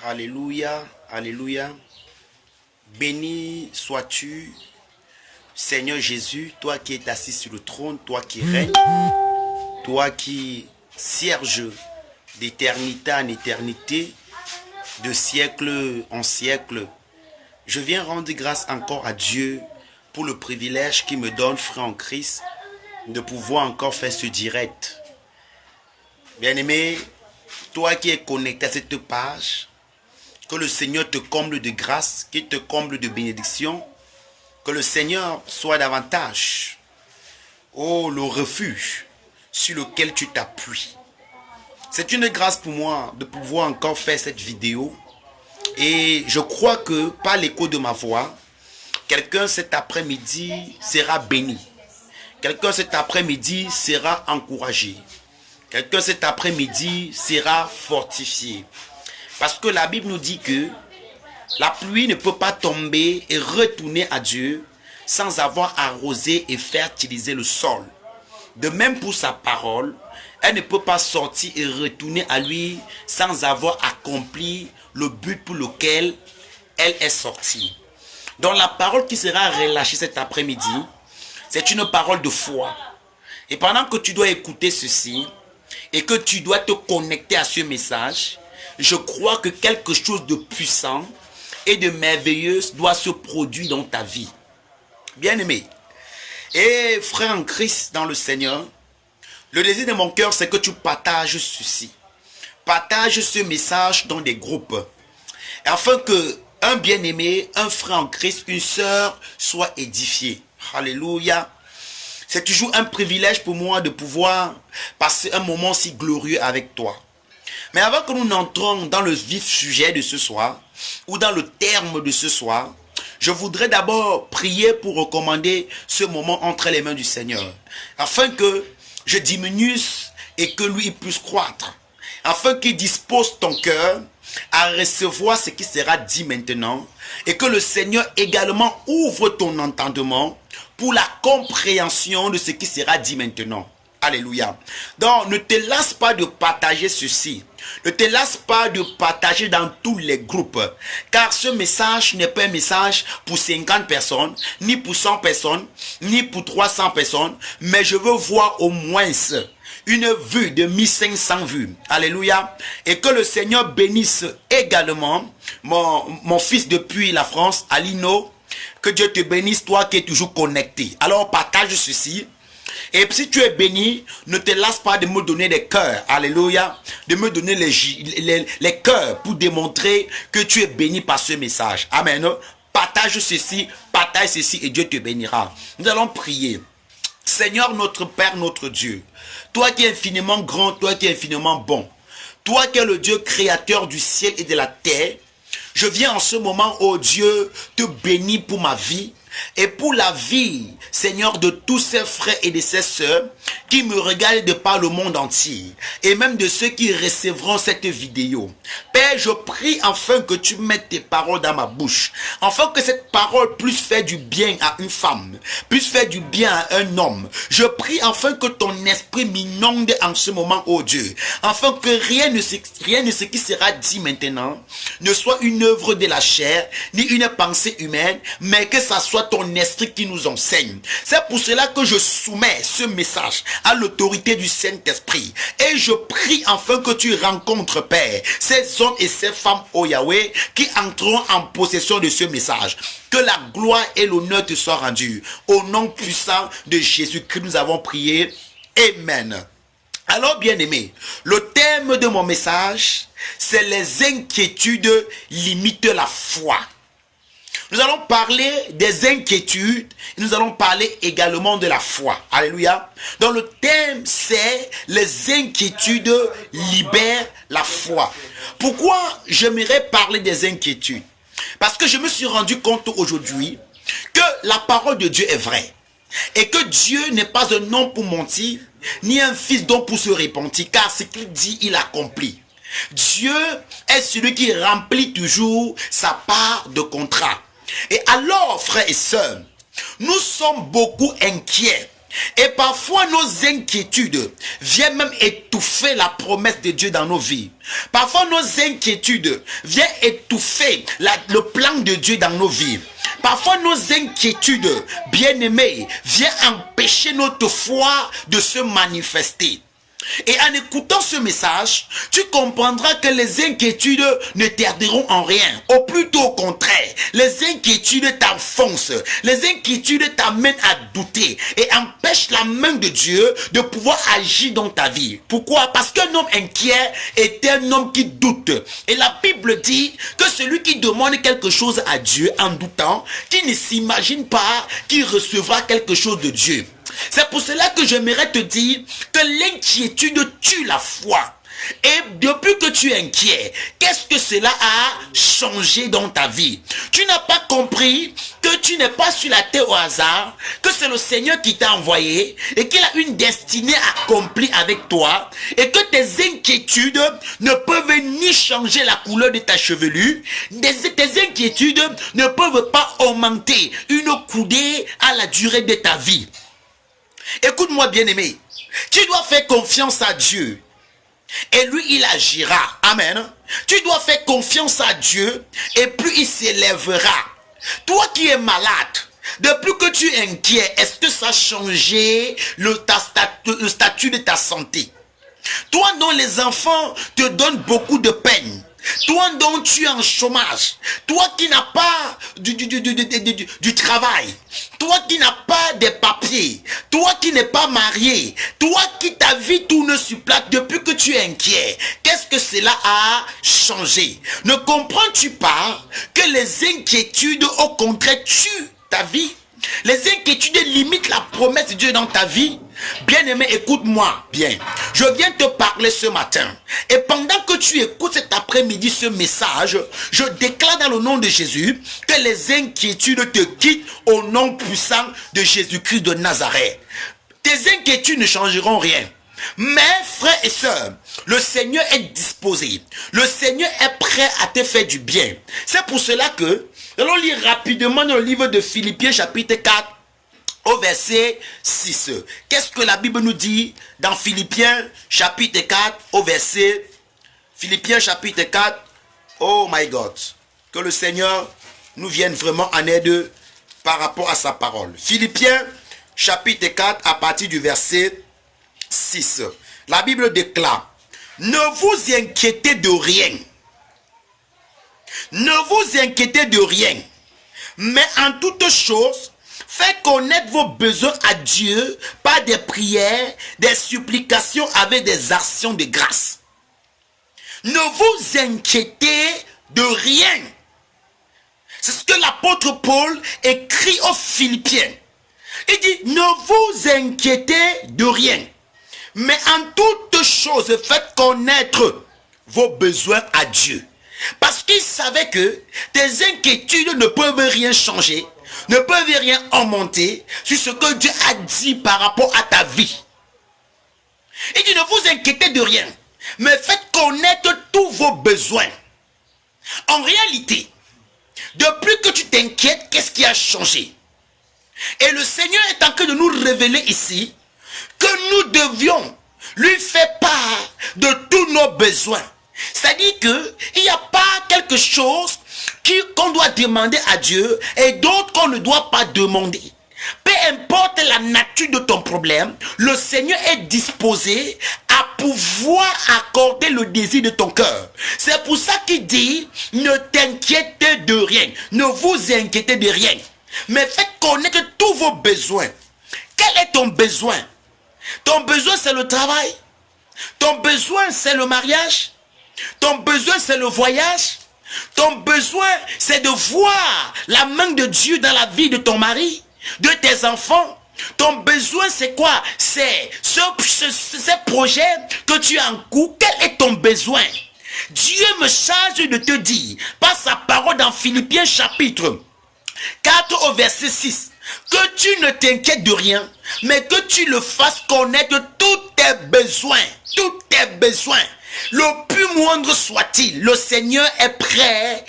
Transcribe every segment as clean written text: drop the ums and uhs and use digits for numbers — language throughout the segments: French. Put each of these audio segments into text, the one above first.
Alléluia, alléluia. Béni sois-tu, Seigneur Jésus, toi qui es assis sur le trône, toi qui règnes, toi qui sièges d'éternité en éternité, de siècle en siècle. Je viens rendre grâce encore à Dieu pour le privilège qu'il me donne, frère en Christ, de pouvoir encore faire ce direct. Bien-aimé, toi qui es connecté à cette page, que le Seigneur te comble de grâce, qu'il te comble de bénédiction, que le Seigneur soit davantage, oh, le refuge sur lequel tu t'appuies. C'est une grâce pour moi de pouvoir encore faire cette vidéo. Et je crois que par l'écho de ma voix, quelqu'un cet après-midi sera béni. Quelqu'un cet après-midi sera encouragé. Quelqu'un cet après-midi sera fortifié. Parce que la Bible nous dit que la pluie ne peut pas tomber et retourner à Dieu sans avoir arrosé et fertilisé le sol. De même pour sa parole, elle ne peut pas sortir et retourner à lui sans avoir accompli le but pour lequel elle est sortie. Donc la parole qui sera relâchée cet après-midi, c'est une parole de foi. Et pendant que tu dois écouter ceci et que tu dois te connecter à ce message, je crois que quelque chose de puissant et de merveilleux doit se produire dans ta vie. Bien-aimé, et frère en Christ dans le Seigneur, le désir de mon cœur, c'est que tu partages ceci. Partage ce message dans des groupes. Afin que un bien-aimé, un frère en Christ, une sœur soit édifié. Alléluia. C'est toujours un privilège pour moi de pouvoir passer un moment si glorieux avec toi. Mais avant que nous n'entrons dans le vif sujet de ce soir, ou dans le terme de ce soir, je voudrais d'abord prier pour recommander ce moment entre les mains du Seigneur, afin que je diminue et que lui puisse croître, afin qu'il dispose ton cœur à recevoir ce qui sera dit maintenant, et que le Seigneur également ouvre ton entendement pour la compréhension de ce qui sera dit maintenant. Alléluia. Donc, ne te lasse pas de partager ceci. Ne te lasse pas de partager dans tous les groupes. Car ce message n'est pas un message pour 50 personnes, ni pour 100 personnes, ni pour 300 personnes. Mais je veux voir au moins une vue de 1500 vues. Alléluia. Et que le Seigneur bénisse également mon fils depuis la France, Alino. Que Dieu te bénisse, toi qui es toujours connecté. Alors, partage ceci. Et si tu es béni, ne te lasse pas de me donner des cœurs. Alléluia. De me donner les cœurs pour démontrer que tu es béni par ce message. Amen. Partage ceci et Dieu te bénira. Nous allons prier. Seigneur notre Père, notre Dieu. Toi qui es infiniment grand, toi qui es infiniment bon. Toi qui es le Dieu créateur du ciel et de la terre. Je viens en ce moment, oh Dieu, te bénir pour ma vie. Et pour la vie, Seigneur, de tous ces frères et de ces sœurs qui me regardent de par le monde entier, et même de ceux qui recevront cette vidéo. Père, je prie afin que tu mettes tes paroles dans ma bouche, afin que cette parole puisse faire du bien à une femme, puisse faire du bien à un homme. Je prie afin que ton esprit m'inonde en ce moment, oh Dieu, afin que rien de ce qui sera dit maintenant ne soit une œuvre de la chair, ni une pensée humaine, mais que ça soit ton esprit qui nous enseigne. C'est pour cela que je soumets ce message à l'autorité du Saint-Esprit. Et je prie enfin que tu rencontres, Père, ces hommes et ces femmes, oh Yahweh, qui entreront en possession de ce message. Que la gloire et l'honneur te soient rendus. Au nom puissant de Jésus-Christ, nous avons prié. Amen. Alors, bien-aimés, le thème de mon message, c'est les inquiétudes limitent la foi. Nous allons parler des inquiétudes, nous allons parler également de la foi. Alléluia. Donc le thème, c'est les inquiétudes libèrent la foi. Pourquoi j'aimerais parler des inquiétudes? Parce que je me suis rendu compte aujourd'hui que la parole de Dieu est vraie. Et que Dieu n'est pas un homme pour mentir, ni un fils d'homme pour se repentir, car ce qu'il dit, il accomplit. Dieu est celui qui remplit toujours sa part de contrat. Et alors, frères et sœurs, nous sommes beaucoup inquiets Et parfois, nos inquiétudes viennent même étouffer la promesse de Dieu dans nos vies. Parfois, nos inquiétudes viennent étouffer le plan de Dieu dans nos vies. Parfois, nos inquiétudes, bien-aimés, viennent empêcher notre foi de se manifester. Et en écoutant ce message, tu comprendras que les inquiétudes ne t'aideront en rien. Au plutôt au contraire, les inquiétudes t'enfoncent. Les inquiétudes t'amènent à douter et empêchent la main de Dieu de pouvoir agir dans ta vie. Pourquoi? Parce qu'un homme inquiet est un homme qui doute. Et la Bible dit que celui qui demande quelque chose à Dieu en doutant, qui ne s'imagine pas qu'il recevra quelque chose de Dieu. C'est pour cela que j'aimerais te dire que l'inquiétude tue la foi. Et depuis que tu es inquiet, qu'est-ce que cela a changé dans ta vie? Tu n'as pas compris que tu n'es pas sur la terre au hasard, que c'est le Seigneur qui t'a envoyé et qu'il a une destinée accomplie avec toi et que tes inquiétudes ne peuvent ni changer la couleur de ta chevelure, tes inquiétudes ne peuvent pas augmenter une coudée à la durée de ta vie. Écoute-moi bien-aimé, tu dois faire confiance à Dieu et lui il agira. Amen. Tu dois faire confiance à Dieu et plus il s'élèvera. Toi qui es malade, depuis que tu es inquiet, est-ce que ça a changé le statut de ta santé? Toi dont les enfants te donnent beaucoup de peine, toi dont tu es en chômage, toi qui n'as pas du travail, toi qui n'as pas de papiers, toi qui n'es pas marié, toi qui ta vie tourne sur plaque depuis que tu es inquiet, qu'est-ce que cela a changé? Ne comprends-tu pas que les inquiétudes au contraire tuent ta vie? Les inquiétudes limitent la promesse de Dieu dans ta vie. Bien-aimé, écoute-moi bien. Je viens te parler ce matin. Et pendant que tu écoutes cet après-midi ce message, je déclare dans le nom de Jésus que les inquiétudes te quittent au nom puissant de Jésus-Christ de Nazareth. Tes inquiétudes ne changeront rien. Mais frères et sœurs, le Seigneur est disposé. Le Seigneur est prêt à te faire du bien. C'est pour cela que, allons lire rapidement dans le livre de Philippiens chapitre 4 au verset 6. Qu'est-ce que la Bible nous dit dans Philippiens chapitre 4 au verset... Philippiens chapitre 4, oh my God. Que le Seigneur nous vienne vraiment en aide par rapport à sa parole. Philippiens chapitre 4 à partir du verset 6. La Bible déclare: ne vous inquiétez de rien. Ne vous inquiétez de rien. Mais en toutes choses, faites connaître vos besoins à Dieu par des prières, des supplications avec des actions de grâce. Ne vous inquiétez de rien. C'est ce que l'apôtre Paul écrit aux Philippiens. Il dit: ne vous inquiétez de rien. Mais en toutes choses, faites connaître vos besoins à Dieu. Parce qu'il savait que tes inquiétudes ne peuvent rien changer, ne peuvent rien augmenter sur ce que Dieu a dit par rapport à ta vie. Il dit: ne vous inquiétez de rien, mais faites connaître tous vos besoins. En réalité, depuis que tu t'inquiètes, qu'est-ce qui a changé? Et le Seigneur est en train de nous révéler ici que nous devions lui faire part de tous nos besoins. C'est-à-dire qu'il n'y a pas quelque chose qu'on doit demander à Dieu et d'autres qu'on ne doit pas demander. Peu importe la nature de ton problème, le Seigneur est disposé à pouvoir accorder le désir de ton cœur. C'est pour ça qu'il dit: ne t'inquiétez de rien, ne vous inquiétez de rien, mais faites connaître tous vos besoins. Quel est ton besoin? Ton besoin, c'est le travail. Ton besoin, c'est le mariage. Ton besoin, c'est le voyage. Ton besoin, c'est de voir la main de Dieu dans la vie de ton mari, de tes enfants. Ton besoin, c'est quoi? C'est ce projet que tu as en cours. Quel est ton besoin? Dieu me charge de te dire, par sa parole dans Philippiens chapitre 4 au verset 6, que tu ne t'inquiètes de rien, mais que tu le fasses connaître tous tes besoins. Tous tes besoins. Le plus moindre soit-il, le Seigneur est prêt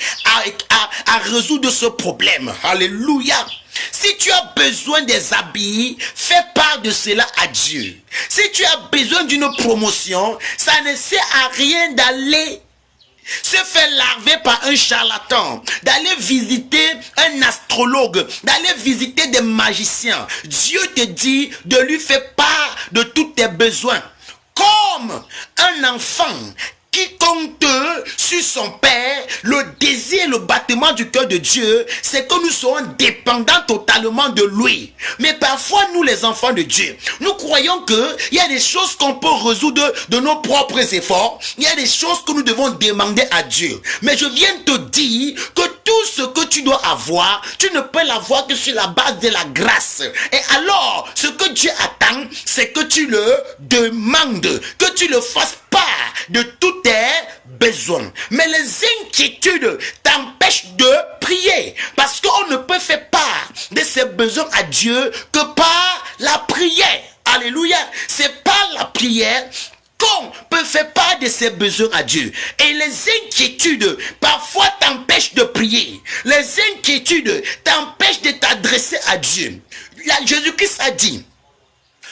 à résoudre ce problème. Alléluia. Si tu as besoin des habits, fais part de cela à Dieu. Si tu as besoin d'une promotion, ça ne sert à rien d'aller se faire larver par un charlatan, d'aller visiter un astrologue, d'aller visiter des magiciens. Dieu te dit de lui faire part de tous tes besoins. Comme un enfant qui compte sur son Père, le désir et le battement du cœur de Dieu, c'est que nous serons dépendants totalement de lui. Mais parfois, nous les enfants de Dieu, nous croyons qu'il y a des choses qu'on peut résoudre de nos propres efforts. Il y a des choses que nous devons demander à Dieu. Mais je viens te dire que tout ce que tu dois avoir, tu ne peux l'avoir que sur la base de la grâce. Et alors, ce que Dieu attend, c'est que tu le demandes, que tu le fasses part de tous tes besoins. Mais les inquiétudes t'empêchent de prier, parce qu'on ne peut faire part de ses besoins à Dieu que par la prière. Alléluia. C'est par la prière qu'on peut faire part de ses besoins à Dieu. Et les inquiétudes parfois t'empêchent de prier. Les inquiétudes t'empêchent de t'adresser à Dieu. Jésus-Christ a dit: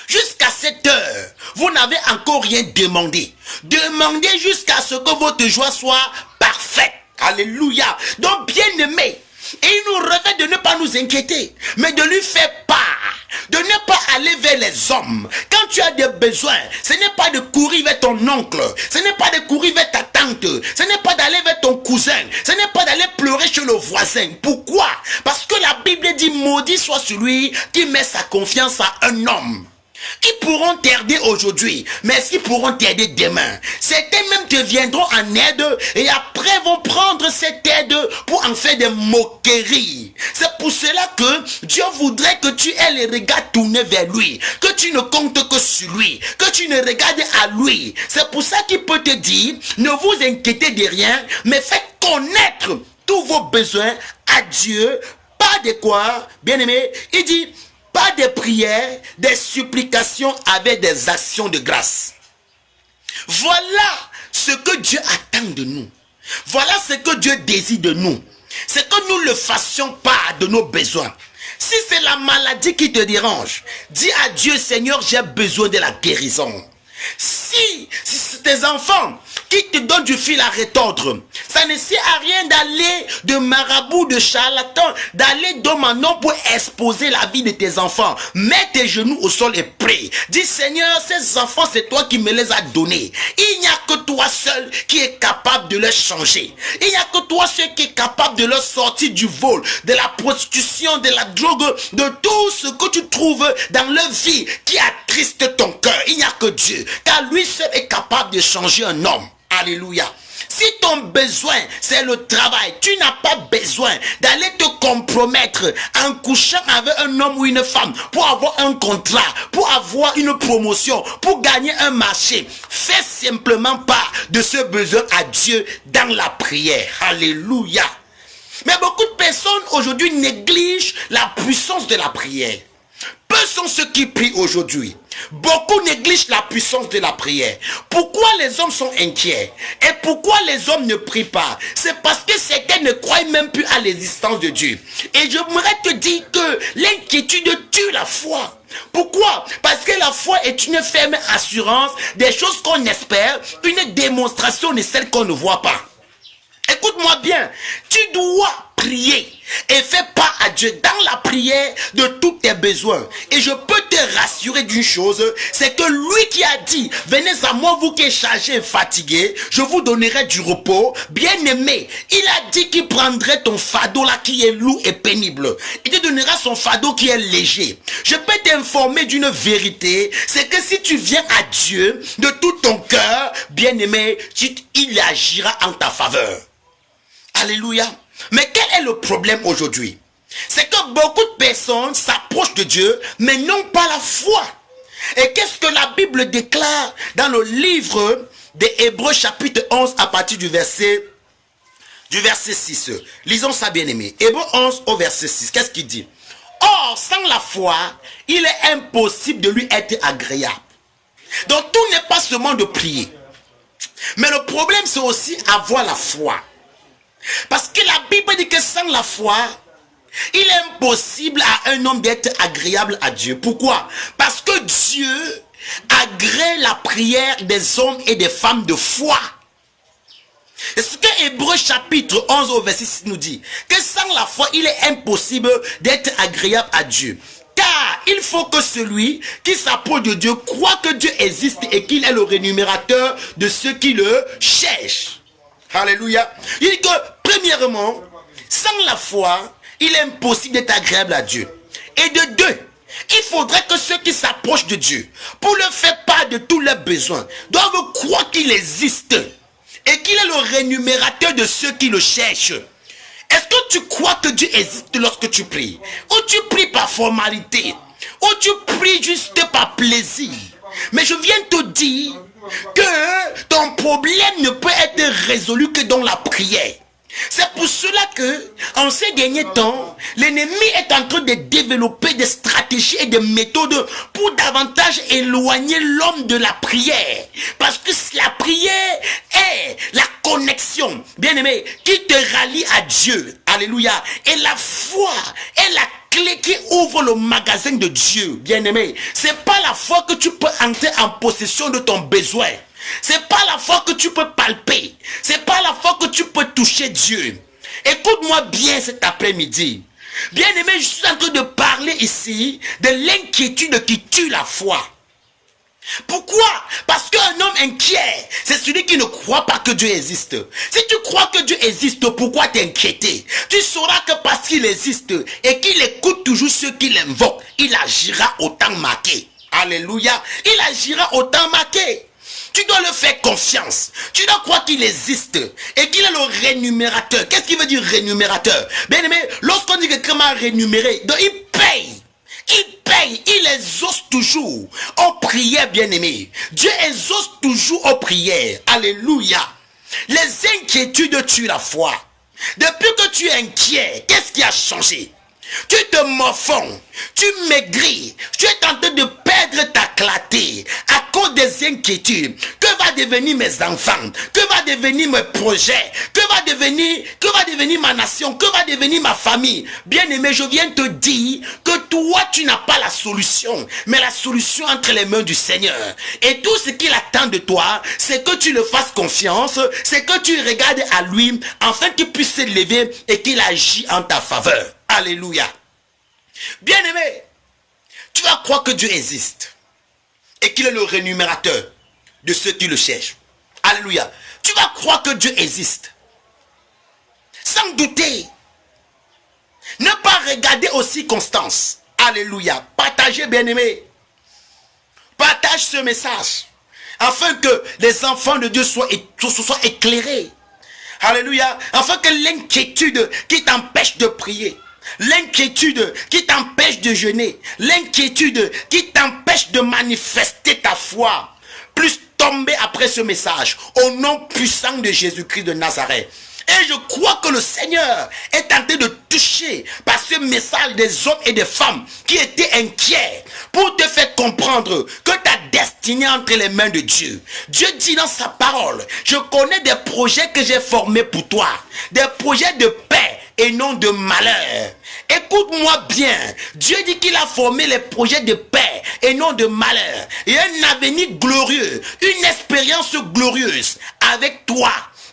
jusqu'à cette heure, vous n'avez encore rien demandé. Demandez jusqu'à ce que votre joie soit parfaite. Alléluia. Donc, bien-aimé, et il nous revêt de ne pas nous inquiéter, mais de lui faire part, de ne pas aller vers les hommes. Quand tu as des besoins, ce n'est pas de courir vers ton oncle, ce n'est pas de courir vers ta tante, ce n'est pas d'aller vers ton cousin, ce n'est pas d'aller pleurer chez le voisin. Pourquoi? Parce que la Bible dit: maudit soit celui qui met sa confiance à un homme. Ils pourront t'aider aujourd'hui, mais est-ce qu'ils pourront t'aider demain? Certains même te viendront en aide et après vont prendre cette aide pour en faire des moqueries. C'est pour cela que Dieu voudrait que tu aies les regards tournés vers lui, que tu ne comptes que sur lui, que tu ne regardes à lui. C'est pour ça qu'il peut te dire: ne vous inquiétez de rien, mais faites connaître tous vos besoins à Dieu. Pas de quoi, bien-aimé? Il dit: pas de prières, des supplications avec des actions de grâce. Voilà ce que Dieu attend de nous. Voilà ce que Dieu désire de nous. C'est que nous le fassions part de nos besoins. Si c'est la maladie qui te dérange, dis à Dieu: Seigneur, j'ai besoin de la guérison. Si c'est tes enfants qui te donnent du fil à retordre, ça ne sert à rien d'aller de marabout, de charlatan, d'aller d'homme en homme pour exposer la vie de tes enfants. Mets tes genoux au sol et prie. Dis: Seigneur, ces enfants, c'est toi qui me les as donnés. Il n'y a que toi seul qui est capable de les changer. Il n'y a que toi seul qui est capable de leur sortir du vol, de la prostitution, de la drogue, de tout ce que tu trouves dans leur vie qui attriste ton cœur. Il n'y a que Dieu, car lui seul est capable de changer un homme. Alléluia. Si ton besoin c'est le travail, tu n'as pas besoin d'aller te compromettre en couchant avec un homme ou une femme pour avoir un contrat, pour avoir une promotion, pour gagner un marché. Fais simplement part de ce besoin à Dieu dans la prière. Alléluia. Mais beaucoup de personnes aujourd'hui négligent la puissance de la prière. Peu sont ceux qui prient aujourd'hui. Beaucoup négligent la puissance de la prière. Pourquoi les hommes sont inquiets? Et pourquoi les hommes ne prient pas? C'est parce que certains ne croient même plus à l'existence de Dieu. Et j'aimerais te dire que l'inquiétude tue la foi. Pourquoi? Parce que la foi est une ferme assurance des choses qu'on espère, une démonstration de celles qu'on ne voit pas. Écoute-moi bien, tu dois prier et faire part à Dieu dans la prière de tous tes besoins. Et je peux te rassurer d'une chose, c'est que lui qui a dit: venez à moi vous qui êtes chargés et fatigués, je vous donnerai du repos. Bien-aimé, il a dit qu'il prendrait ton fardeau là qui est lourd et pénible. Il te donnera son fardeau qui est léger. Je peux t'informer d'une vérité, c'est que si tu viens à Dieu de tout ton cœur, bien-aimé, il agira en ta faveur. Alléluia. Mais quel est le problème aujourd'hui? C'est que beaucoup de personnes s'approchent de Dieu, mais n'ont pas la foi. Et qu'est-ce que la Bible déclare dans le livre des Hébreux chapitre 11 à partir du verset 6? Lisons ça, bien aimé. Hébreux 11 au verset 6. Qu'est-ce qu'il dit? Or, sans la foi, il est impossible de lui être agréable. Donc tout n'est pas seulement de prier. Mais le problème, c'est aussi avoir la foi. Parce que la Bible dit que sans la foi, Il est impossible à un homme d'être agréable à Dieu. Pourquoi? Parce que Dieu agrée la prière des hommes et des femmes de foi. C'est ce que Hébreux chapitre 11 au verset 6 nous dit. Que sans la foi, il est impossible d'être agréable à Dieu. Car il faut que celui qui s'approche de Dieu croit que Dieu existe et qu'il est le rémunérateur de ceux qui le cherchent. Alléluia. Il dit que premièrement, sans la foi, il est impossible d'être agréable à Dieu. Et de deux, il faudrait que ceux qui s'approchent de Dieu, pour le faire part de tous leurs besoins, doivent croire qu'il existe et qu'il est le rémunérateur de ceux qui le cherchent. Est-ce que tu crois que Dieu existe lorsque tu pries? Ou tu pries par formalité? Ou tu pries juste par plaisir? Mais je viens te dire que ton problème ne peut être résolu que dans la prière. C'est pour cela que, en ces derniers temps, l'ennemi est en train de développer des stratégies et des méthodes pour davantage éloigner l'homme de la prière. Parce que la prière est la connexion, bien aimé, qui te rallie à Dieu. Alléluia. Et la foi est la clé qui ouvre le magasin de Dieu, bien aimé. C'est pas la foi que tu peux entrer en possession de ton besoin. C'est pas la foi que tu peux palper. C'est pas la foi que tu peux toucher Dieu. Écoute-moi bien cet après-midi. Bien aimé, je suis en train de parler ici de l'inquiétude qui tue la foi. Pourquoi? Parce qu'un homme inquiet, c'est celui qui ne croit pas que Dieu existe. Si tu crois que Dieu existe, pourquoi t'inquiéter? Tu sauras que parce qu'il existe et qu'il écoute toujours ceux qui l'invoquent, il agira au temps marqué. Alléluia. Il agira au temps marqué. Tu dois le faire confiance. Tu dois croire qu'il existe et qu'il est le rémunérateur. Qu'est-ce qui veut dire rémunérateur? Bien aimé, lorsqu'on dit que quelqu'un m'a rémunéré, donc il paye. Il paye, il exauce toujours aux prières, bien aimé. Dieu exauce toujours aux prières. Alléluia. Les inquiétudes tuent la foi. Depuis que tu es inquiet, qu'est-ce qui a changé? Tu te morfonds, tu maigris, tu es en train de perdre ta clarté à cause des inquiétudes. Que va devenir mes enfants? Que va devenir mes projets? Que va devenir ma nation? Que va devenir ma famille? Bien aimé, je viens te dire que toi, tu n'as pas la solution, mais la solution entre les mains du Seigneur. Et tout ce qu'il attend de toi, c'est que tu le fasses confiance, c'est que tu regardes à lui, afin qu'il puisse se lever et qu'il agisse en ta faveur. Alléluia. Bien aimé, tu vas croire que Dieu existe et qu'il est le rémunérateur de ceux qui le cherchent. Alléluia. Tu vas croire que Dieu existe sans douter. Ne pas regarder aux circonstances. Alléluia. Partagez, bien aimé. Partage ce message afin que les enfants de Dieu soient éclairés. Alléluia. Afin que l'inquiétude qui t'empêche de prier, l'inquiétude qui t'empêche de jeûner, l'inquiétude qui t'empêche de manifester ta foi, puisse tomber après ce message au nom puissant de Jésus-Christ de Nazareth. Et je crois que le Seigneur est tenté de toucher par ce message des hommes et des femmes qui étaient inquiets pour te faire comprendre que ta destinée est entre les mains de Dieu. Dieu dit dans sa parole, je connais des projets que j'ai formés pour toi, des projets de paix et non de malheur. Écoute-moi bien, Dieu dit qu'il a formé les projets de paix et non de malheur, et un avenir glorieux, une expérience glorieuse avec toi.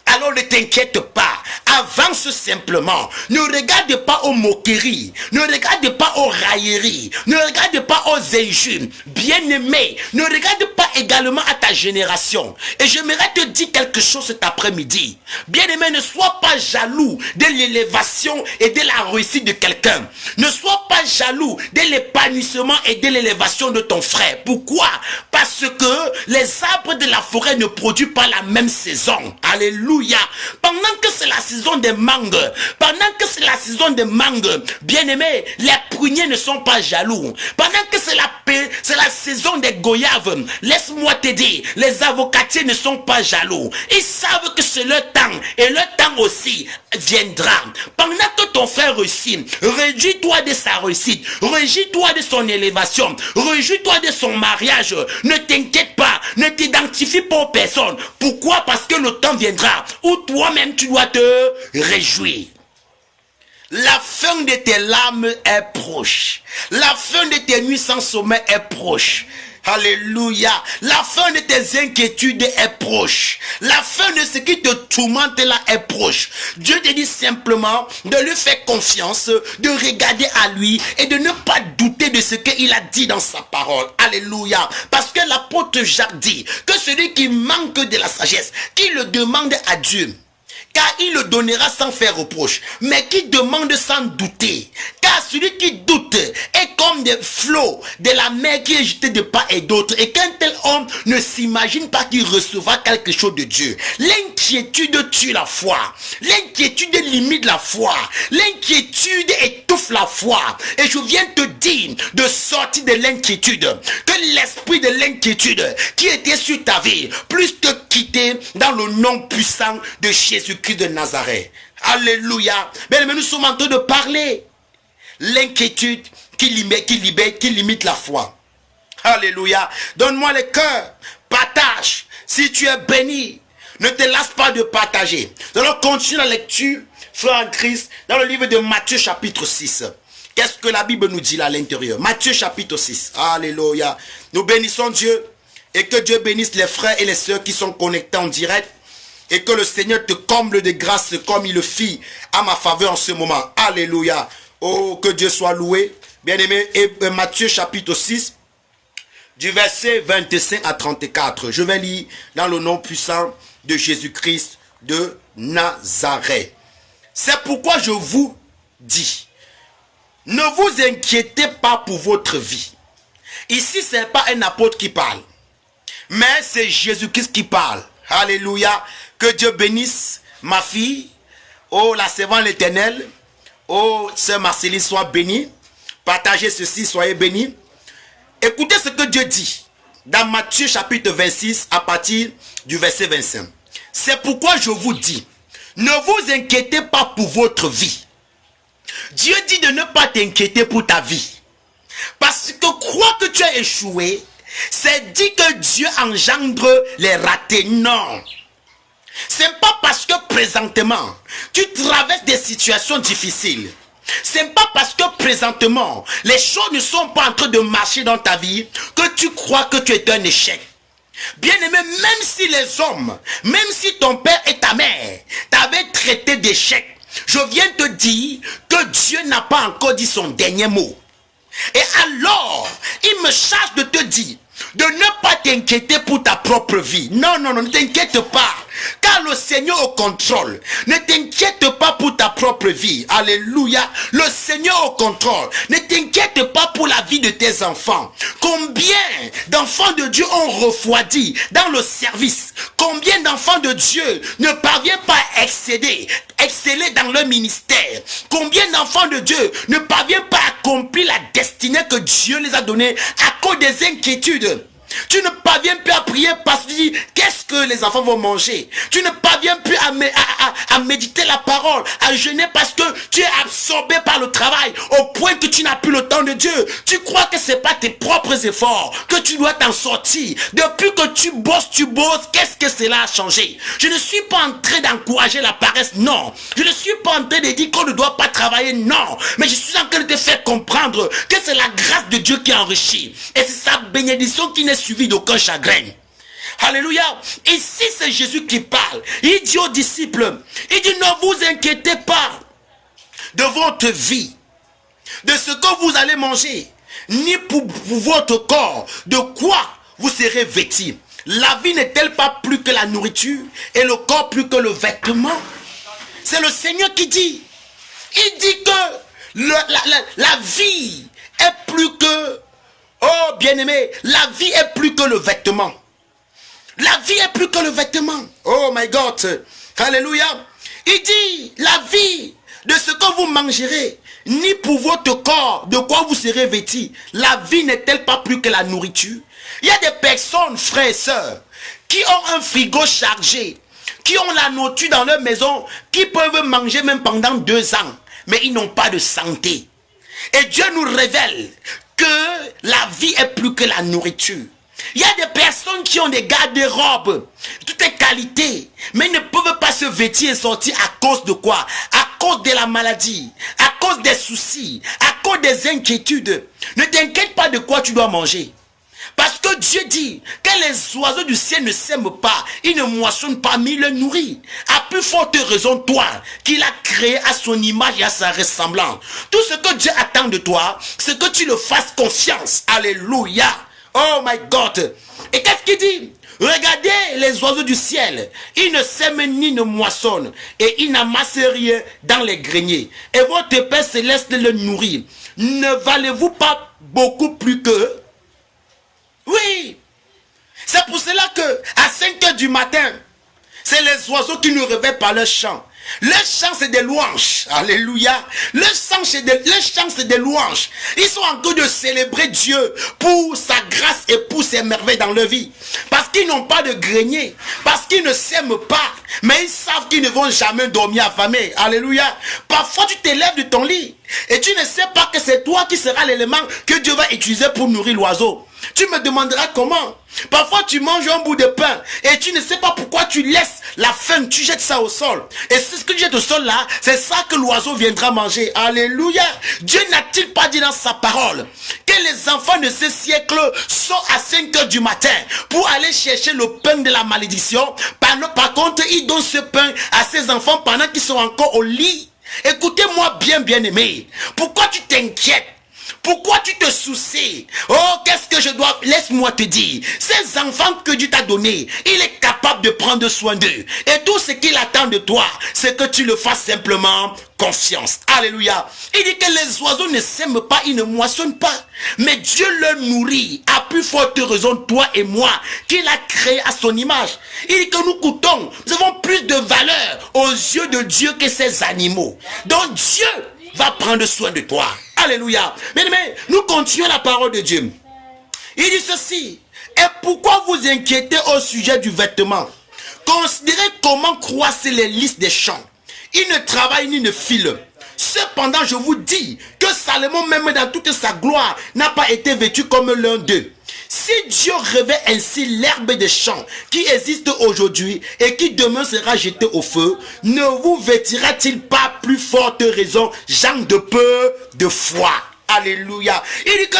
Alors ne t'inquiète pas, avance simplement, ne regarde pas aux moqueries, ne regarde pas aux railleries, ne regarde pas aux injures, bien-aimé, ne regarde pas également à ta génération. Et j'aimerais te dire quelque chose cet après-midi. Bien-aimé, ne sois pas jaloux de l'élévation et de la réussite de quelqu'un. Ne sois pas jaloux de l'épanouissement et de l'élévation de ton frère. Pourquoi? Parce que les arbres de la forêt ne produisent pas la même saison. Alléluia. Pendant que c'est la saison des mangues, bien-aimés, les pruniers ne sont pas jaloux. Pendant que c'est la saison des goyaves, laisse-moi te dire, les avocatiers ne sont pas jaloux. Ils savent que c'est leur temps et leur temps aussi viendra. Pendant que ton frère réussit, réjouis-toi de sa réussite, réjouis-toi de son élévation, réjouis-toi de son mariage. Ne t'inquiète pas, ne t'identifie pas aux personnes. Pourquoi? Parce que le temps viendra où toi-même tu dois te réjouir. La fin de tes larmes est proche. La fin de tes nuits sans sommeil est proche. Alléluia. La fin de tes inquiétudes est proche. La fin de ce qui te tourmente là est proche. Dieu te dit simplement de lui faire confiance, de regarder à lui et de ne pas douter de ce qu'il a dit dans sa parole. Alléluia. Parce que l'apôtre Jacques dit que celui qui manque de la sagesse, qui le demande à Dieu, car il le donnera sans faire reproche, mais qui demande sans douter. Car celui qui doute est comme des flots de la mer qui est jeté de part et d'autre. Et qu'un tel homme ne s'imagine pas qu'il recevra quelque chose de Dieu. L'inquiétude tue la foi. L'inquiétude limite la foi. L'inquiétude étouffe la foi. Et je viens te dire de sortir de l'inquiétude. Que l'esprit de l'inquiétude qui était sur ta vie puisse te quitter dans le nom puissant de Jésus-Christ de Nazareth. Alléluia. Mais nous sommes en train de parler. L'inquiétude qui limite la foi. Alléluia. Donne-moi le cœur. Partage. Si tu es béni, ne te lasse pas de partager. Nous allons continuer la lecture, frère en Christ, dans le livre de Matthieu chapitre 6. Qu'est-ce que la Bible nous dit là à l'intérieur? Matthieu chapitre 6. Alléluia. Nous bénissons Dieu et que Dieu bénisse les frères et les sœurs qui sont connectés en direct et que le Seigneur te comble de grâce comme il le fit à ma faveur en ce moment. Alléluia. Oh, que Dieu soit loué. Bien-aimé, et Matthieu chapitre 6, du verset 25 à 34. Je vais lire dans le nom puissant de Jésus-Christ de Nazareth. C'est pourquoi je vous dis, ne vous inquiétez pas pour votre vie. Ici, ce n'est pas un apôtre qui parle, mais c'est Jésus-Christ qui parle. Alléluia. Que Dieu bénisse ma fille. Oh, la servante l'Éternel. Oh, sœur Marceline, sois bénie. Partagez ceci, soyez bénis. Écoutez ce que Dieu dit dans Matthieu chapitre 26 à partir du verset 25. C'est pourquoi je vous dis, ne vous inquiétez pas pour votre vie. Dieu dit de ne pas t'inquiéter pour ta vie. Parce que croire que tu as échoué, c'est dire que Dieu engendre les ratés. Non. C'est pas parce que présentement, tu traverses des situations difficiles. C'est pas parce que présentement, les choses ne sont pas en train de marcher dans ta vie que tu crois que tu es un échec. Bien-aimé, même si les hommes, même si ton père et ta mère t'avaient traité d'échec, je viens te dire que Dieu n'a pas encore dit son dernier mot. Et alors, il me charge de te dire de ne pas t'inquiéter pour ta propre vie. Non, non, non, ne t'inquiète pas. Car le Seigneur est au contrôle. Ne t'inquiète pas pour ta propre vie. Alléluia. Le Seigneur est au contrôle. Ne t'inquiète pas pour la vie de tes enfants. Combien d'enfants de Dieu ont refroidi dans le service? Combien d'enfants de Dieu ne parviennent pas à exceller dans leur ministère? Combien d'enfants de Dieu ne parviennent pas à accomplir la destinée que Dieu les a donnée à cause des inquiétudes? Tu ne parviens plus à prier parce que tu dis qu'est-ce que les enfants vont manger. Tu ne parviens plus à méditer la parole, à jeûner parce que tu es absorbé par le travail au point que tu n'as plus le temps de Dieu. Tu crois que ce n'est pas tes propres efforts que tu dois t'en sortir. Depuis que tu bosses, qu'est-ce que cela a changé? Je ne suis pas en train d'encourager la paresse, non. Je ne suis pas en train de dire qu'on ne doit pas travailler, non. Mais je suis en train de te faire comprendre que c'est la grâce de Dieu qui enrichit. Et c'est sa bénédiction qui n'est suivi d'aucun chagrin. Alléluia. Ici c'est Jésus qui parle. Il dit aux disciples, il dit ne vous inquiétez pas de votre vie, de ce que vous allez manger, ni pour votre corps, de quoi vous serez vêtis. La vie n'est-elle pas plus que la nourriture et le corps plus que le vêtement? C'est le Seigneur qui dit. Il dit que la vie est plus que, oh bien-aimé, la vie est plus que le vêtement. La vie est plus que le vêtement. Oh my God. Alléluia. Il dit, la vie de ce que vous mangerez, ni pour votre corps, de quoi vous serez vêtis. La vie n'est-elle pas plus que la nourriture? Il y a des personnes, frères et sœurs, qui ont un frigo chargé, qui ont la nourriture dans leur maison, qui peuvent manger même pendant 2 ans, mais ils n'ont pas de santé. Et Dieu nous révèle que la vie est plus que la nourriture. Il y a des personnes qui ont des garde-robes, toutes les qualités, mais ils ne peuvent pas se vêtir et sortir à cause de quoi? À cause de la maladie, à cause des soucis, à cause des inquiétudes, ne t'inquiète pas de quoi tu dois manger. Parce que Dieu dit que les oiseaux du ciel ne sèment pas, ils ne moissonnent pas, mais ils le nourrissent. À plus forte raison, toi, qu'il a créé à son image et à sa ressemblance. Tout ce que Dieu attend de toi, c'est que tu le fasses confiance. Alléluia. Oh my God. Et qu'est-ce qu'il dit? Regardez les oiseaux du ciel. Ils ne sèment ni ne moissonnent. Et ils n'amassent rien dans les greniers. Et votre Père céleste le nourrit. Ne valez-vous pas beaucoup plus que... Oui, c'est pour cela que à 5 heures du matin, c'est les oiseaux qui nous réveillent par leur chant. Le chant, c'est des louanges. Alléluia. Le chant, c'est des louanges. Ils sont en train de célébrer Dieu pour sa grâce et pour ses merveilles dans leur vie. Parce qu'ils n'ont pas de grenier. Parce qu'ils ne s'aiment pas. Mais ils savent qu'ils ne vont jamais dormir affamés. Alléluia. Parfois, tu t'élèves de ton lit. Et tu ne sais pas que c'est toi qui seras l'élément que Dieu va utiliser pour nourrir l'oiseau. Tu me demanderas comment. Parfois tu manges un bout de pain et tu ne sais pas pourquoi tu laisses la faim, tu jettes ça au sol. Et c'est ce que tu jettes au sol là, c'est ça que l'oiseau viendra manger. Alléluia. Dieu n'a-t-il pas dit dans sa parole que les enfants de ce siècle sont à 5 heures du matin pour aller chercher le pain de la malédiction. Par contre, ils donnent ce pain à ces enfants pendant qu'ils sont encore au lit. Écoutez-moi bien aimé. Pourquoi tu t'inquiètes? Pourquoi tu te soucies? Oh, qu'est-ce que je dois... Laisse-moi te dire. Ces enfants que Dieu t'a donnés, il est capable de prendre soin d'eux. Et tout ce qu'il attend de toi, c'est que tu le fasses simplement confiance. Alléluia. Il dit que les oiseaux ne sèment pas, ils ne moissonnent pas. Mais Dieu le nourrit. À plus forte raison, toi et moi, qu'il a créé à son image. Il dit que nous coûtons, nous avons plus de valeur aux yeux de Dieu que ces animaux. Donc Dieu va prendre soin de toi. Alléluia. Mais nous continuons la parole de Dieu. Il dit ceci. Et pourquoi vous inquiétez au sujet du vêtement? Considérez comment croissent les lys des champs. Ils ne travaillent ni ne filent. Cependant, je vous dis que Salomon, même dans toute sa gloire, n'a pas été vêtu comme l'un d'eux. Si Dieu revêt ainsi l'herbe des champs qui existe aujourd'hui et qui demain sera jetée au feu, ne vous vêtira-t-il pas plus forte raison, gens de peu de foi? Alléluia. Il dit que,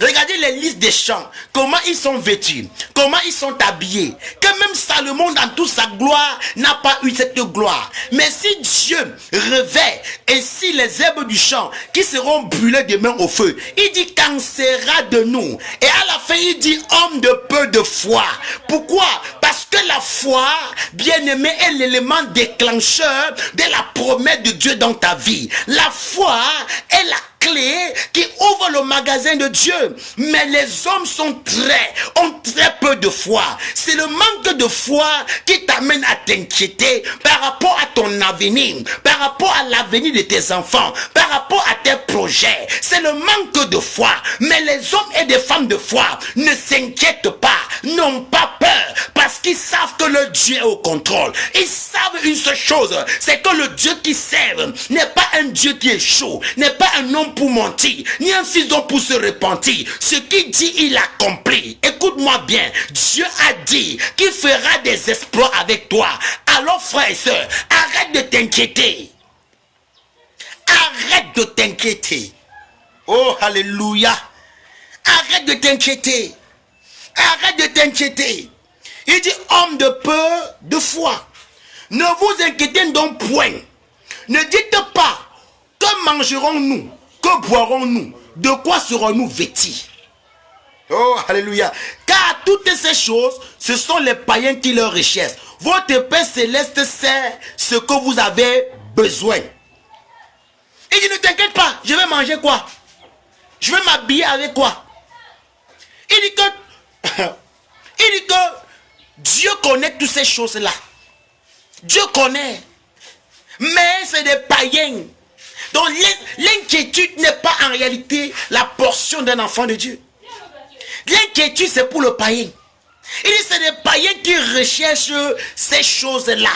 regardez les lys des champs, comment ils sont vêtus, comment ils sont habillés. Que même Salomon dans toute sa gloire n'a pas eu cette gloire. Mais si Dieu revêt ainsi les herbes du champ qui seront brûlées demain au feu, il dit qu'en sera de nous. Et à la fin il dit homme de peu de foi. Pourquoi? Parce que la foi, bien-aimé, est l'élément déclencheur de la promesse de Dieu dans ta vie. La foi est la clé qui ouvre le magasin de Dieu. Mais les hommes ont très peu de foi. C'est le manque de foi qui t'amène à t'inquiéter par rapport à ton avenir, par rapport à l'avenir de tes enfants, par rapport à tes projets. C'est le manque de foi. Mais les hommes et des femmes de foi ne s'inquiètent pas, n'ont pas peur, parce qu'ils savent que le Dieu est au contrôle. Ils savent une seule chose, c'est que le Dieu qui servent n'est pas un Dieu qui est chaud, n'est pas un homme pour mentir, ni un fils d'homme pour se repentir. Ce qu'il dit, il accomplit. Écoute-moi bien, Dieu a dit qu'il fera des exploits avec toi. Alors frères et sœurs, arrête de t'inquiéter. Arrête de t'inquiéter. Oh, alléluia. Arrête de t'inquiéter. Arrête de t'inquiéter. Il dit, homme de peu de foi, ne vous inquiétez donc point. Ne dites pas, que mangerons-nous? Que boirons-nous? De quoi serons-nous vêtis? Oh, alléluia. Car toutes ces choses, ce sont les païens qui leur richesse. Votre Père céleste sait ce que vous avez besoin. Il dit, ne t'inquiète pas, je vais manger quoi? Je vais m'habiller avec quoi? Il dit que Dieu connaît toutes ces choses-là. Dieu connaît. Mais c'est des païens. Donc l'inquiétude n'est pas en réalité la portion d'un enfant de Dieu. L'inquiétude c'est pour le païen. Il dit c'est des païens qui recherchent ces choses-là.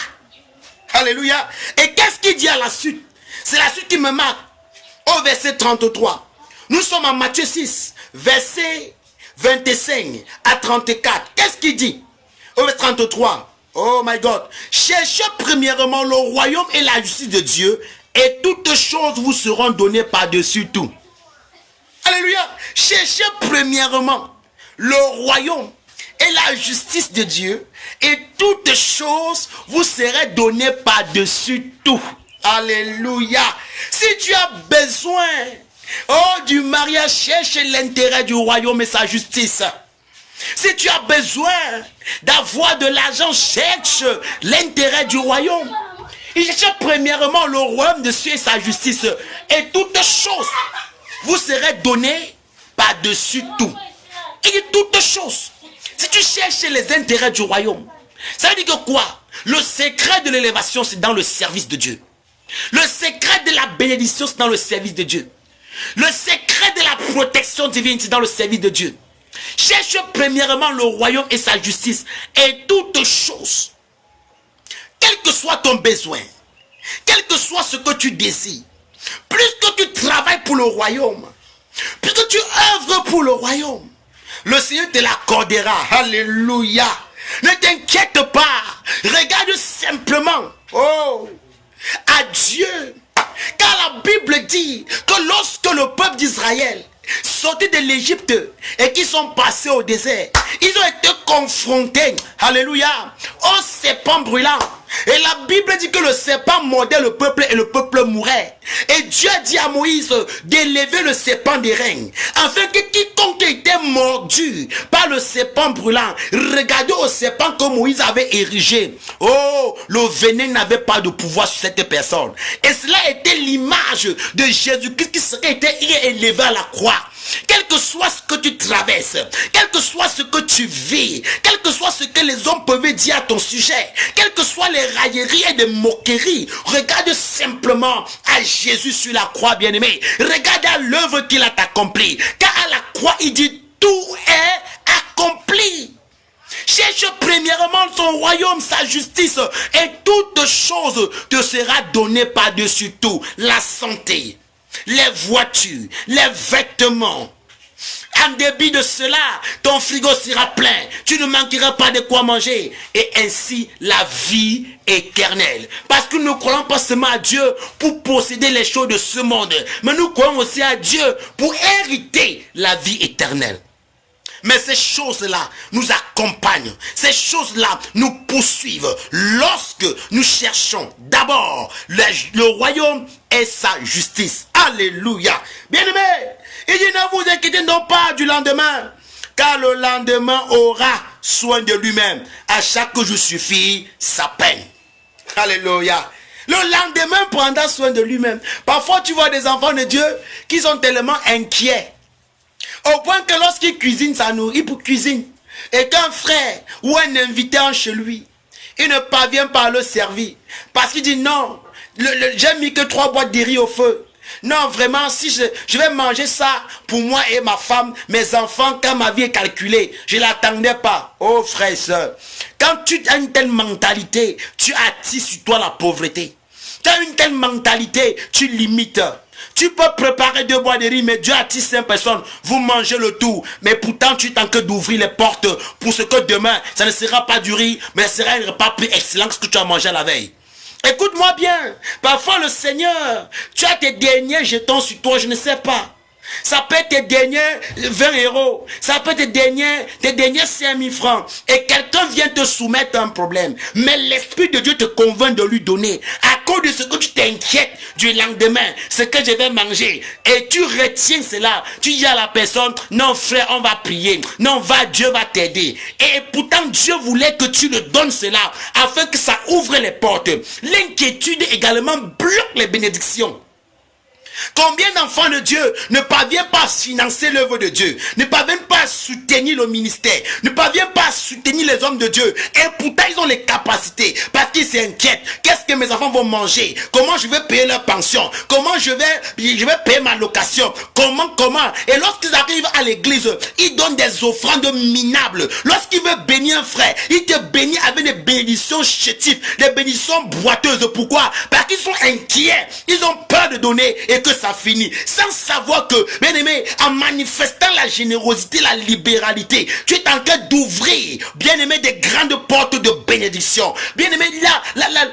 Alléluia. Et qu'est-ce qu'il dit à la suite? C'est la suite qui me marque. Au verset 33. Nous sommes en Matthieu 6, verset 25 à 34. Qu'est-ce qu'il dit? Au verset 33. Oh my God. Cherchez premièrement le royaume et la justice de Dieu, et toutes choses vous seront données par-dessus tout. Alléluia. Cherchez premièrement le royaume et la justice de Dieu, et toutes choses vous seront données par-dessus tout. Alléluia. Si tu as besoin du mariage, cherche l'intérêt du royaume et sa justice. Si tu as besoin d'avoir de l'argent, cherche l'intérêt du royaume. Il cherche premièrement le royaume de Dieu et sa justice, et toutes choses vous serez données par-dessus tout. Il dit toutes choses. Si tu cherches les intérêts du royaume, ça veut dire que quoi? Le secret de l'élévation, c'est dans le service de Dieu. Le secret de la bénédiction, c'est dans le service de Dieu. Le secret de la protection divine, c'est dans le service de Dieu. Cherche premièrement le royaume et sa justice, et toutes choses, quel que soit ton besoin, quel que soit ce que tu désires, plus que tu travailles pour le royaume, plus que tu œuvres pour le royaume, le Seigneur te l'accordera. Alléluia. Ne t'inquiète pas. Regarde simplement à Dieu. Car la Bible dit que lorsque le peuple d'Israël sortait de l'Égypte et qu'ils sont passés au désert, ils ont été confrontés, alléluia, au serpent brûlant. Et la Bible dit que le serpent mordait le peuple et le peuple mourait. Et Dieu a dit à Moïse d'élever le serpent des reins, afin que quiconque était mordu par le serpent brûlant, regardez au serpent que Moïse avait érigé. Le venin n'avait pas de pouvoir sur cette personne. Et cela était l'image de Jésus-Christ qui serait été élevé à la croix. Quel que soit ce que tu traverses, quel que soit ce que tu vis, quel que soit ce que les hommes peuvent dire à ton sujet, quelles que soient les railleries et les moqueries, regarde simplement à Jésus sur la croix, bien-aimé. Regarde à l'œuvre qu'il a accomplie. Car à la croix, il dit tout est accompli. Cherche premièrement son royaume, sa justice, et toute chose te sera donnée par-dessus tout. La santé, les voitures, les vêtements. En débit de cela, ton frigo sera plein. Tu ne manqueras pas de quoi manger. Et ainsi, la vie éternelle. Parce que nous ne croyons pas seulement à Dieu pour posséder les choses de ce monde, mais nous croyons aussi à Dieu pour hériter la vie éternelle. Mais ces choses-là nous accompagnent. Ces choses-là nous poursuivent lorsque nous cherchons d'abord le royaume et sa justice. Alléluia. Bien-aimé, il dit ne vous inquiétez non pas du lendemain, car le lendemain aura soin de lui-même. À chaque jour suffit sa peine. Alléluia. Le lendemain prendra soin de lui-même. Parfois tu vois des enfants de Dieu qui sont tellement inquiets, au point que lorsqu'il cuisine sa nourriture pour cuisine, et qu'un frère ou un invité entre chez lui, il ne parvient pas à le servir. Parce qu'il dit non, j'ai mis que 3 boîtes de riz au feu. Non, vraiment, si je vais manger ça pour moi et ma femme, mes enfants, quand ma vie est calculée, je ne l'attendais pas. Oh frère et soeur, quand tu as une telle mentalité, tu attires sur toi la pauvreté. Tu as une telle mentalité, tu limites. Tu peux préparer 2 boîtes de riz, mais Dieu attire 5 personnes. Vous mangez le tout. Mais pourtant, tu t'en que d'ouvrir les portes pour ce que demain, ça ne sera pas du riz, mais ce sera un repas plus excellent que ce que tu as mangé la veille. Écoute-moi bien. Parfois, le Seigneur, tu as tes derniers jetons sur toi, je ne sais pas. Ça peut être tes derniers 20 euros. Ça peut être tes derniers 5000 francs. Et quelqu'un vient te soumettre un problème. Mais l'Esprit de Dieu te convainc de lui donner. À cause de ce que tu t'inquiètes du lendemain, ce que je vais manger. Et tu retiens cela. Tu dis à la personne, non frère, on va prier. Non, Dieu va t'aider. Et pourtant, Dieu voulait que tu le donnes cela, afin que ça ouvre les portes. L'inquiétude également bloque les bénédictions. Combien d'enfants de Dieu ne parviennent pas à financer l'œuvre de Dieu, ne parviennent pas à soutenir le ministère, ne parviennent pas à soutenir les hommes de Dieu, et pourtant ils ont les capacités, parce qu'ils s'inquiètent. Qu'est-ce que mes enfants vont manger? Comment je vais payer leur pension? Comment je vais payer ma location? Comment? Et lorsqu'ils arrivent à l'église, ils donnent des offrandes minables. Lorsqu'ils veulent bénir un frère, ils te bénissent avec des bénédictions chétives, des bénédictions boiteuses. Pourquoi? Parce qu'ils sont inquiets, ils ont peur de donner, et que ça finit. Sans savoir que, bien aimé, en manifestant la générosité, la libéralité, tu es en train d'ouvrir, bien aimé, des grandes portes de bénédiction. Bien aimé,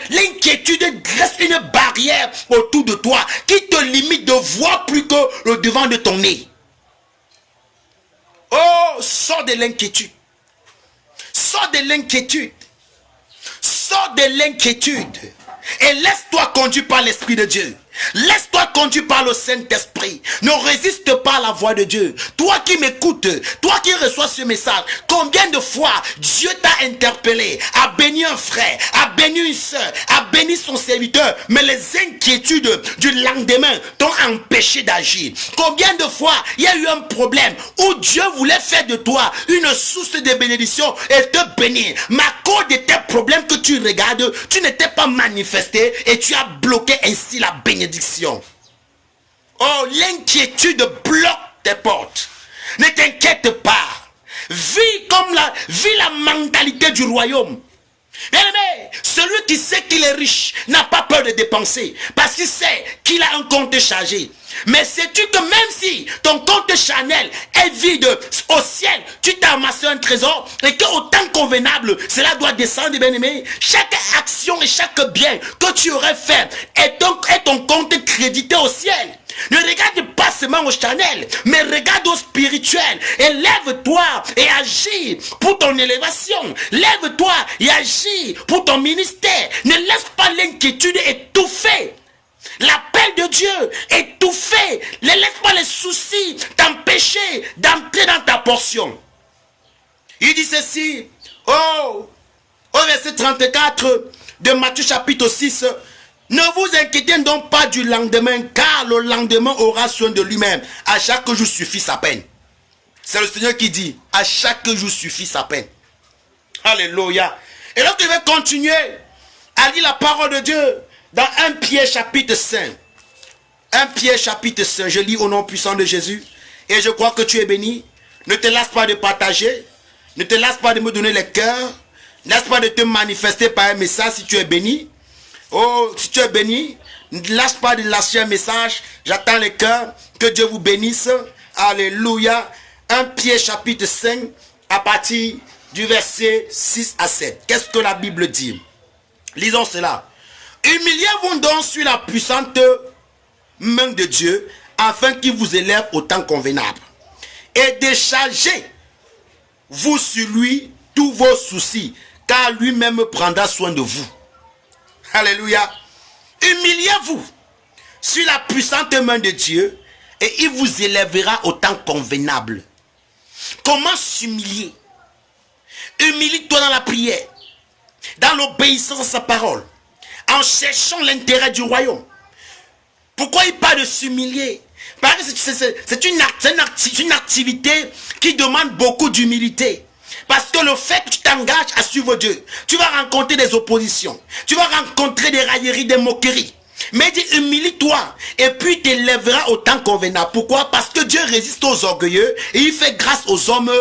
l'inquiétude reste une barrière autour de toi qui te limite de voir plus que le devant de ton nez. Oh, sors de l'inquiétude. Sors de l'inquiétude. Sors de l'inquiétude. Et laisse-toi conduire par l'Esprit de Dieu. Laisse-toi conduire par le Saint-Esprit. Ne résiste pas à la voix de Dieu. Toi qui m'écoutes, toi qui reçois ce message, combien de fois Dieu t'a interpellé, a béni un frère, a béni une soeur, a béni son serviteur, mais les inquiétudes du lendemain t'ont empêché d'agir. Combien de fois il y a eu un problème où Dieu voulait faire de toi une source de bénédiction et te bénir, mais à cause de tes problèmes que tu regardes, tu n'étais pas manifesté et tu as bloqué ainsi la bénédiction. Oh, l'inquiétude bloque tes portes. Ne t'inquiète pas. Vis la mentalité du royaume. Bien-aimé, celui qui sait qu'il est riche n'a pas peur de dépenser parce qu'il sait qu'il a un compte chargé. Mais sais-tu que même si ton compte charnel est vide, au ciel, tu t'as amassé un trésor et qu'au temps convenable, cela doit descendre, bien-aimé. Chaque action et chaque bien que tu aurais fait est ton compte crédité au ciel. Ne regarde pas seulement au charnel, mais regarde au spirituel. Et lève-toi et agis pour ton élévation. Lève-toi et agis pour ton ministère. Ne laisse pas l'inquiétude étouffer l'appel de Dieu, étouffer. Ne laisse pas les soucis t'empêcher d'entrer dans ta portion. Il dit ceci, au verset 34 de Matthieu chapitre 6. Ne vous inquiétez donc pas du lendemain, car le lendemain aura soin de lui-même. À chaque jour suffit sa peine. C'est le Seigneur qui dit, à chaque jour suffit sa peine. Alléluia. Et donc il va continuer à lire la parole de Dieu dans 1 Pierre chapitre 5. 1 Pierre chapitre 5, je lis au nom puissant de Jésus. Et je crois que tu es béni. Ne te lasse pas de partager. Ne te lasse pas de me donner les cœurs. Ne lasse pas de te manifester par un message si tu es béni. Oh, si tu es béni, ne lâche pas de lâcher un message. J'attends les cœurs. Que Dieu vous bénisse. Alléluia. 1 Pierre chapitre 5 à partir du verset 6 à 7. Qu'est-ce que la Bible dit? Lisons cela. Humiliez-vous donc sur la puissante main de Dieu afin qu'il vous élève au temps convenable. Et déchargez-vous sur lui tous vos soucis, car lui-même prendra soin de vous. Alléluia. Humiliez-vous sur la puissante main de Dieu et il vous élèvera au temps convenable. Comment s'humilier? Humilie-toi dans la prière, dans l'obéissance à sa parole, en cherchant l'intérêt du royaume. Pourquoi il parle de s'humilier? Parce que c'est une activité qui demande beaucoup d'humilité. Parce que le fait que tu t'engages à suivre Dieu, tu vas rencontrer des oppositions, tu vas rencontrer des railleries, des moqueries. Mais dis, humilie-toi et puis t'élèveras au temps convenable. Pourquoi? Parce que Dieu résiste aux orgueilleux et il fait grâce aux hommes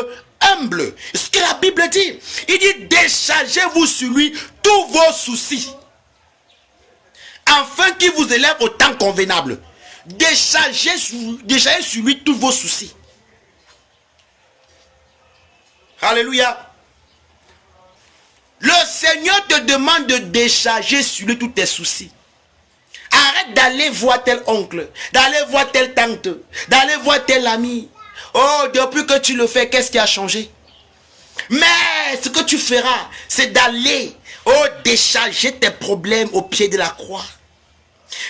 humbles. Ce que la Bible dit, il dit, déchargez-vous sur lui tous vos soucis, afin qu'il vous élève au temps convenable. Déchargez sur lui tous vos soucis. Alléluia. Le Seigneur te demande de décharger sur lui tous tes soucis. Arrête d'aller voir tel oncle, d'aller voir telle tante, d'aller voir tel ami. Oh, depuis que tu le fais, qu'est-ce qui a changé? Mais ce que tu feras, c'est d'aller décharger tes problèmes au pied de la croix.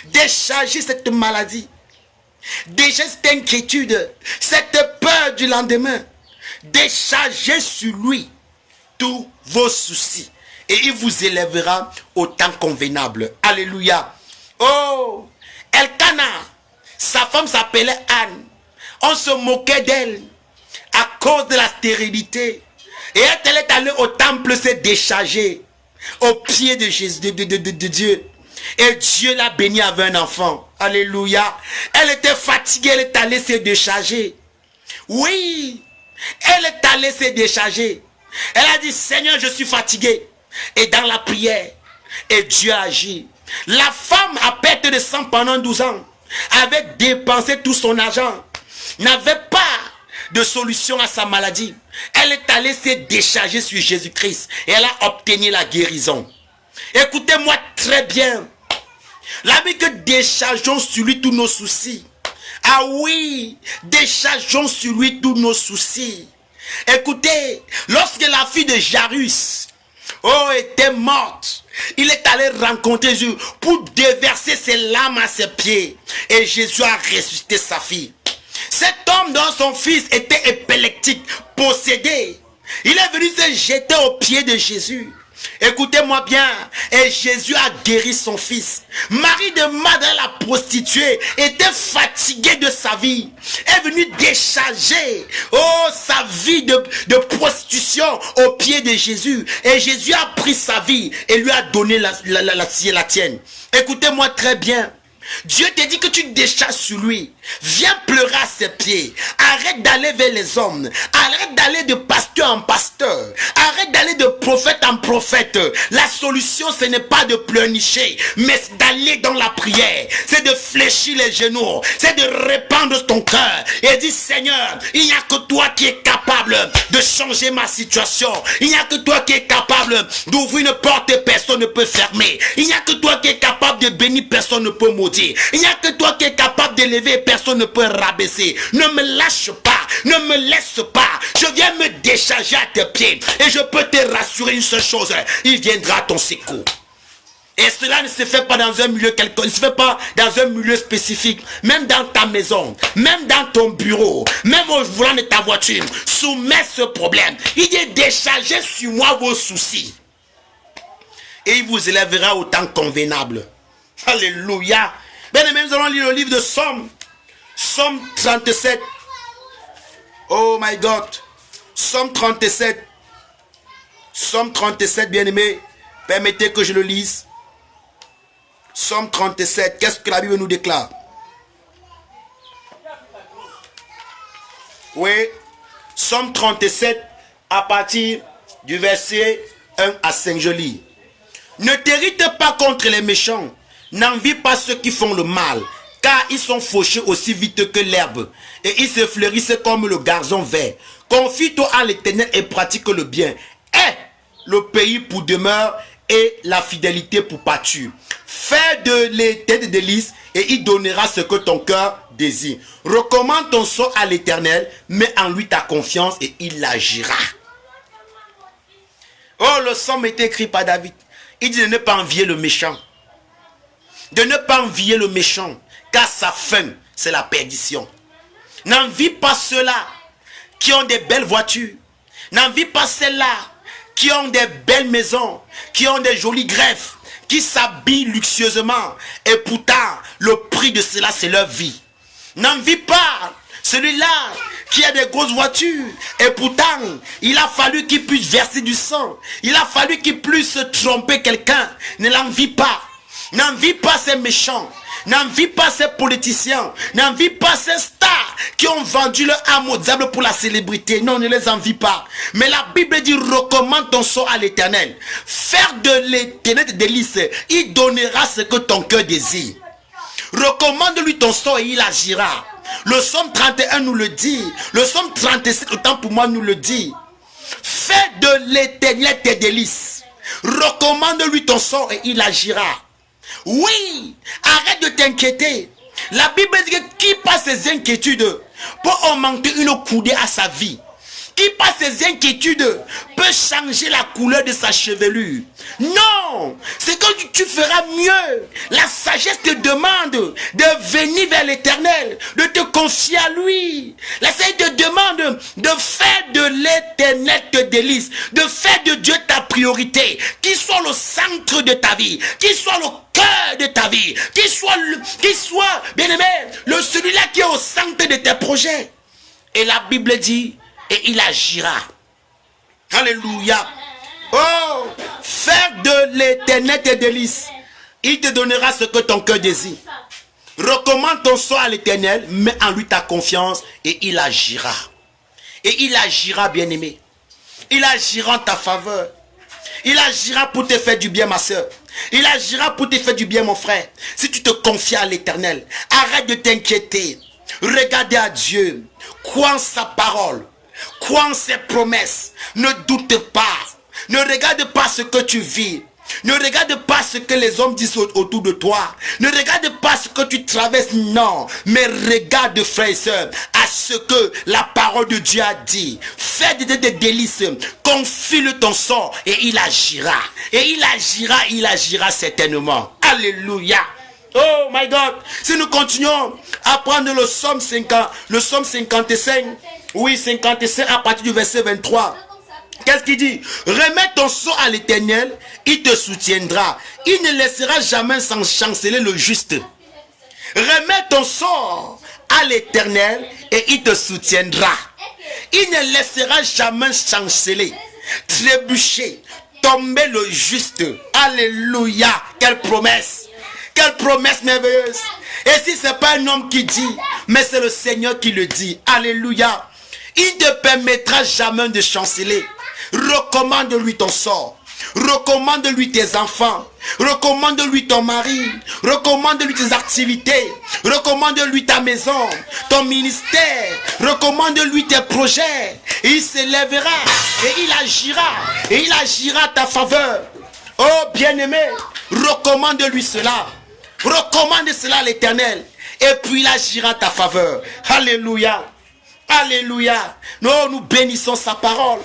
Décharger cette maladie. Décharger cette inquiétude, cette peur du lendemain. Déchargez sur lui tous vos soucis et il vous élèvera au temps convenable. Alléluia. Oh, Elkana, sa femme s'appelait Anne. On se moquait d'elle à cause de la stérilité. Et elle est allée au temple se décharger au pied de Jésus, de Dieu. Et Dieu l'a bénie avec un enfant. Alléluia. Elle était fatiguée, elle est allée se décharger. Oui. Elle est allée se décharger. Elle a dit, Seigneur, je suis fatiguée. Et dans la prière, et Dieu a agi. La femme a perdu de sang pendant 12 ans. avait dépensé tout son argent, n'avait pas de solution à sa maladie. Elle est allée se décharger sur Jésus-Christ et elle a obtenu la guérison. Écoutez-moi très bien. La Bible que déchargeons sur lui tous nos soucis. Ah oui, déchargeons sur lui tous nos soucis. Écoutez, lorsque la fille de Jairus était morte, il est allé rencontrer Jésus pour déverser ses larmes à ses pieds. Et Jésus a ressuscité sa fille. Cet homme dont son fils était épileptique, possédé, il est venu se jeter aux pieds de Jésus. Écoutez-moi bien, et Jésus a guéri son fils. Marie de Magdala, la prostituée, était fatiguée de sa vie. Elle est venue décharger sa vie de prostitution aux pieds de Jésus. Et Jésus a pris sa vie et lui a donné la tienne. Écoutez-moi très bien. Dieu te dit que tu décharges sur lui. Viens pleurer à ses pieds. Arrête d'aller vers les hommes. Arrête d'aller de pasteur en pasteur. Arrête d'aller de prophète en prophète. La solution, ce n'est pas de pleurnicher, mais d'aller dans la prière. C'est de fléchir les genoux. C'est de répandre ton cœur. Et dire, Seigneur, il n'y a que toi qui es capable de changer ma situation. Il n'y a que toi qui es capable d'ouvrir une porte et personne ne peut fermer. Il n'y a que toi qui es capable de bénir, personne ne peut maudire. Il n'y a que toi qui es capable d'élever, personne ne peut rabaisser. Ne me lâche pas, ne me laisse pas. Je viens me décharger à tes pieds. Et je peux te rassurer une seule chose, il viendra à ton secours. Et cela ne se fait pas dans un milieu quelconque, il ne se fait pas dans un milieu spécifique. Même dans ta maison, même dans ton bureau, même au volant de ta voiture. Soumets ce problème. Il dit, déchargez sur moi vos soucis. Et il vous élèvera au temps convenable. Alléluia. Bien aimés, nous allons lire le livre de Somme. Somme 37. Oh my God. Somme 37. Somme 37, bien aimé. Permettez que je le lise. Somme 37. Qu'est-ce que la Bible nous déclare? Oui. Somme 37 à partir du verset 1 à 5. Je lis. Ne t'irrite pas contre les méchants. N'envie pas ceux qui font le mal, car ils sont fauchés aussi vite que l'herbe, et ils se fleurissent comme le gazon vert. Confie-toi à l'Éternel et pratique le bien. Aie le pays pour demeure et la fidélité pour pâture. Fais de l'Éternel des délices et il donnera ce que ton cœur désire. Recommande ton sort à l'Éternel, mets en lui ta confiance et il agira. Oh, le psaume est écrit par David. Il dit de ne pas envier le méchant. De ne pas envier le méchant, car sa fin, c'est la perdition. N'envie pas ceux-là qui ont des belles voitures. N'envie pas ceux-là qui ont des belles maisons, qui ont des jolies greffes, qui s'habillent luxueusement. Et pourtant, le prix de cela, c'est leur vie. N'envie pas celui-là qui a des grosses voitures. Et pourtant, il a fallu qu'il puisse verser du sang. Il a fallu qu'il puisse tromper quelqu'un. Ne l'envie pas. N'envie pas ces méchants. N'envie pas ces politiciens. N'envie pas ces stars qui ont vendu leur âme au diable pour la célébrité. Non, ne les envie pas. Mais la Bible dit, recommande ton sort à l'Éternel. Faire de l'Éternel des délices. Il donnera ce que ton cœur désire. Recommande-lui ton sort et il agira. Le psaume 31 nous le dit. Le psaume 37, autant pour moi, nous le dit. Fais de l'Éternel tes délices. Recommande-lui ton sort et il agira. Oui, arrête de t'inquiéter. La Bible dit que qui passe ses inquiétudes peut augmenter une coudée à sa vie. Qui passe ses inquiétudes peut changer la couleur de sa chevelure. Non, c'est que tu feras mieux. La sagesse te demande de venir vers l'Éternel, de te confier à lui. La sagesse te demande de faire de l'Éternel tes délices, de faire de Dieu ta priorité, qu'il soit le centre de ta vie, qu'il soit le cœur de ta vie, qu'il soit, bien aimé, celui-là qui est au centre de tes projets. Et la Bible dit, et il agira. Alléluia. Oh, faire de l'Éternel tes délices. Il te donnera ce que ton cœur désire. Recommande ton sort à l'Éternel, mets en lui ta confiance et il agira. Et il agira, bien-aimé. Il agira en ta faveur. Il agira pour te faire du bien, ma soeur. Il agira pour te faire du bien, mon frère. Si tu te confies à l'Éternel, arrête de t'inquiéter. Regarde à Dieu. Crois en sa parole. Crois en ses promesses. Ne doute pas. Ne regarde pas ce que tu vis. Ne regarde pas ce que les hommes disent autour de toi. Ne regarde pas ce que tu traverses. Non. Mais regarde, frères et sœurs, à ce que la parole de Dieu a dit. Fais des délices. Confie-le ton sort. Et il agira. Et il agira certainement. Alléluia. Oh my God. Si nous continuons à prendre le psaume 55. Oui, 55 à partir du verset 23. Qu'est-ce qu'il dit? Remets ton sort à l'Éternel, il te soutiendra. Il ne laissera jamais sans chanceler le juste. Remets ton sort à l'Éternel et il te soutiendra. Il ne laissera jamais chanceler, trébucher, tomber le juste. Alléluia. Quelle promesse. Quelle promesse merveilleuse. Et si ce n'est pas un homme qui dit, mais c'est le Seigneur qui le dit. Alléluia. Il ne te permettra jamais de chanceler. Recommande-lui ton sort. Recommande-lui tes enfants. Recommande-lui ton mari. Recommande-lui tes activités. Recommande-lui ta maison, ton ministère. Recommande-lui tes projets. Et il s'élèvera. Et il agira. Et il agira à ta faveur. Oh bien-aimé, recommande-lui cela. Recommande cela à l'Éternel. Et puis il agira à ta faveur. Alléluia. Alléluia. Nous bénissons sa parole.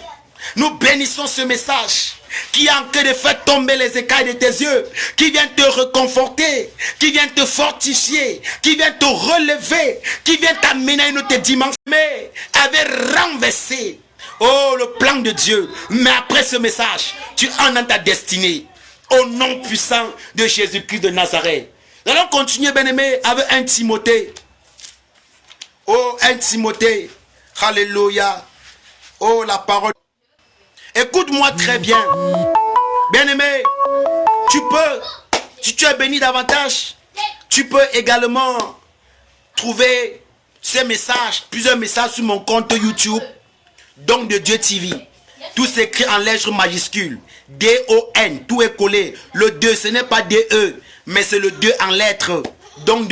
Nous bénissons ce message qui a en train de faire tomber les écailles de tes yeux, qui vient te reconforter, qui vient te fortifier, qui vient te relever, qui vient t'amener à une autre dimension. Mais avait renversé, oh, le plan de Dieu. Mais après ce message, tu en as ta destinée. Au nom puissant de Jésus-Christ de Nazareth. Nous allons continuer, bien-aimé, avec 1 Timothée. Oh, 1 Timothée. Alléluia. Oh, la parole. Écoute-moi très bien. Bien-aimé, si tu es béni davantage, tu peux également trouver ces messages, plusieurs messages sur mon compte YouTube, Don de Dieu TV. Tout s'écrit en lettres majuscules. D-O-N, tout est collé. Le 2, ce n'est pas D-E, mais c'est le 2 en lettres. Don de